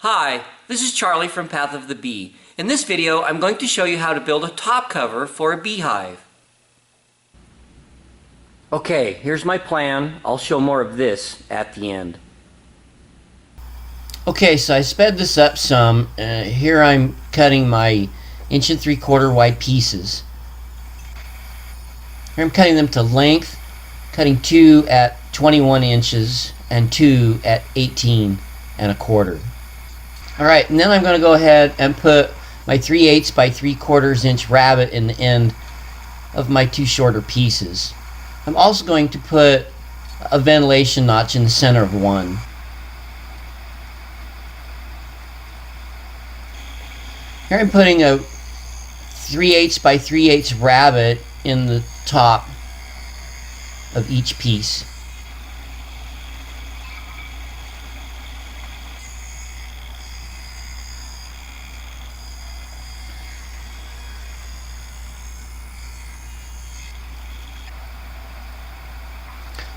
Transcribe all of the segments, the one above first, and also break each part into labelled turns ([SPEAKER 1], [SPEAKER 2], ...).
[SPEAKER 1] Hi, this is Charlie from Path of the Bee. In this video, I'm going to show you how to build a top cover for a beehive. Okay, here's my plan. I'll show more of this at the end.
[SPEAKER 2] Okay, so I sped this up some. Here I'm cutting my 1 3/4 wide pieces. Here I'm cutting them to length, cutting 2 at 21 inches and 2 at 18 1/4. Alright, and then I'm going to go ahead and put my 3/8 by 3/4 inch rabbet in the end of my 2 shorter pieces. I'm also going to put a ventilation notch in the center of one. Here I'm putting a 3/8 by 3/8 rabbet in the top of each piece.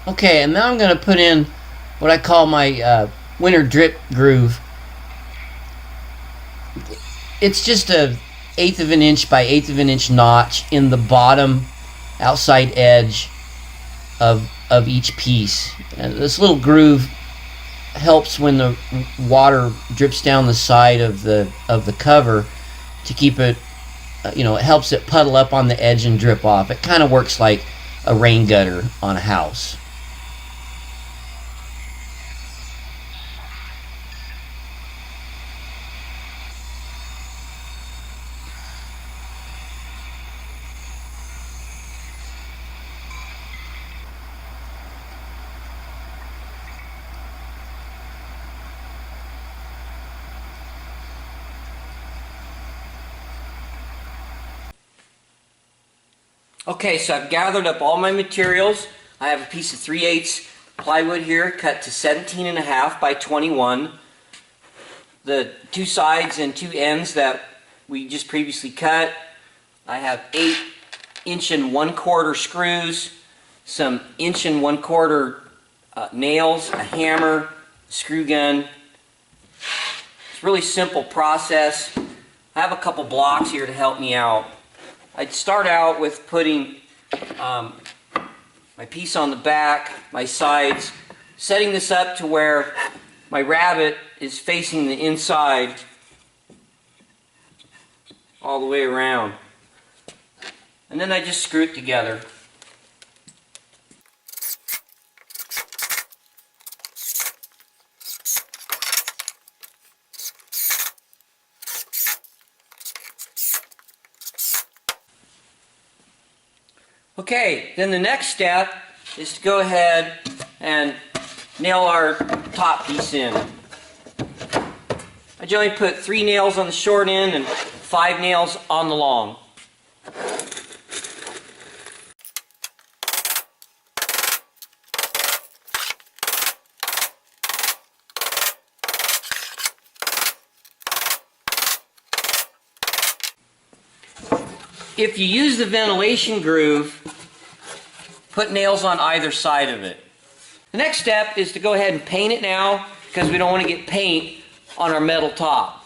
[SPEAKER 2] Okay, and now I'm going to put in what I call my winter drip groove. It's just a 1/8 of an inch by 1/8 of an inch notch in the bottom outside edge of each piece. And this little groove helps when the water drips down the side of the cover to keep it, it helps it puddle up on the edge and drip off. It kind of works like a rain gutter on a house.
[SPEAKER 1] Okay, so I've gathered up all my materials. I have a piece of 3/8 plywood here cut to 17.5 by 21. The 2 sides and 2 ends that we just previously cut. I have 8 1 1/4 screws, some 1 1/4 nails, a hammer, screw gun. It's a really simple process. I have a couple blocks here to help me out. I'd start out with putting my piece on the back, my sides, setting this up to where my rabbet is facing the inside all the way around. And then I just screw it together. Okay, then the next step is to go ahead and nail our top piece in. I generally put 3 nails on the short end and 5 nails on the long. If you use the ventilation groove, put nails on either side of it. The next step is to go ahead and paint it now, because we don't want to get paint on our metal top.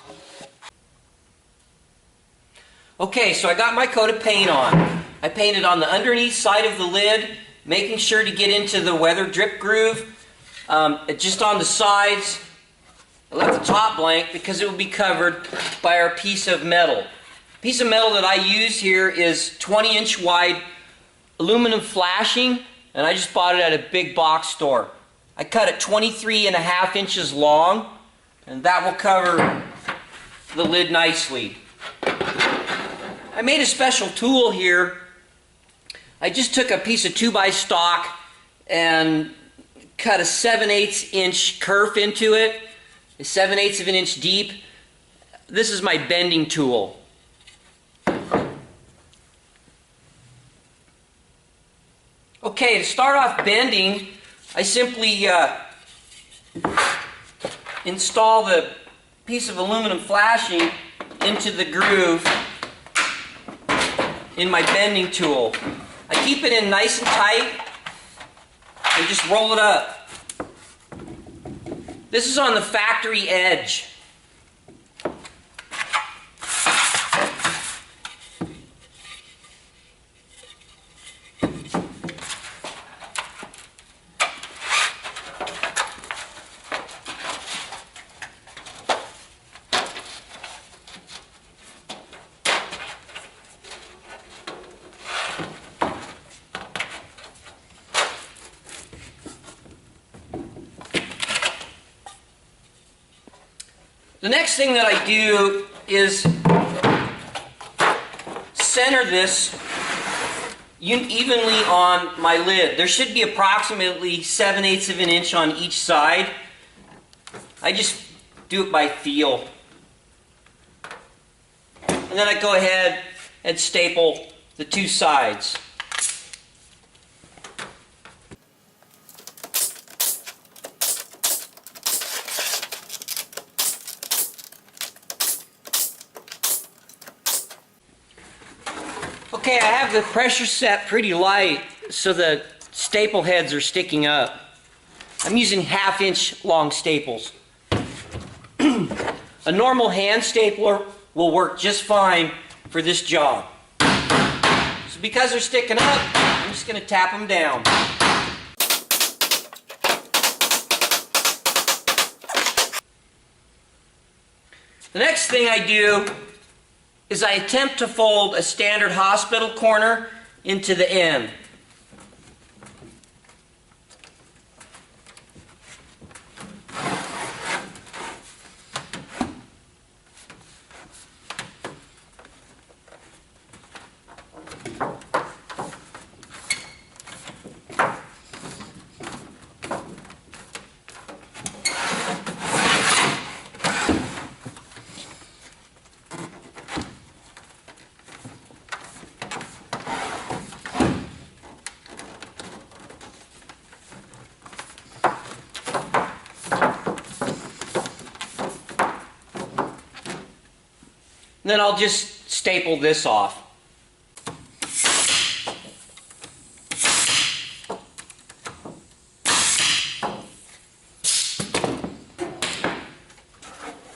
[SPEAKER 1] Okay, so I got my coat of paint on. I painted on the underneath side of the lid, making sure to get into the weather drip groove. Just on the sides, I left the top blank because it will be covered by our piece of metal. The piece of metal that I use here is 20-inch wide aluminum flashing, and I just bought it at a big box store. I cut it 23.5 inches long, and that will cover the lid nicely. I made a special tool here. I just took a piece of 2x stock and cut a 7/8 inch kerf into it, 7/8 of an inch deep. This is my bending tool. Okay, to start off bending, I simply install the piece of aluminum flashing into the groove in my bending tool. I keep it in nice and tight and just roll it up. This is on the factory edge. The next thing that I do is center this evenly on my lid. There should be approximately 7/8 of an inch on each side. I just do it by feel. And then I go ahead and staple the two sides. Okay, I have the pressure set pretty light so the staple heads are sticking up. I'm using 1/2 inch long staples. A normal hand stapler will work just fine for this job. So because they're sticking up, I'm just going to tap them down. The next thing I do is I attempt to fold a standard hospital corner into the end. And then I'll just staple this off.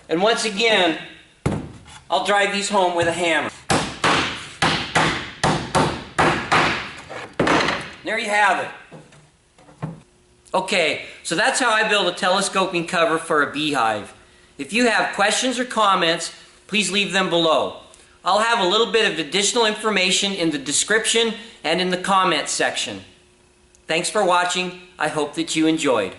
[SPEAKER 1] And once again, I'll drive these home with a hammer. There you have it. Okay, so that's how I build a telescoping cover for a beehive. If you have questions or comments, please leave them below. I'll have a little bit of additional information in the description and in the comments section. Thanks for watching. I hope that you enjoyed.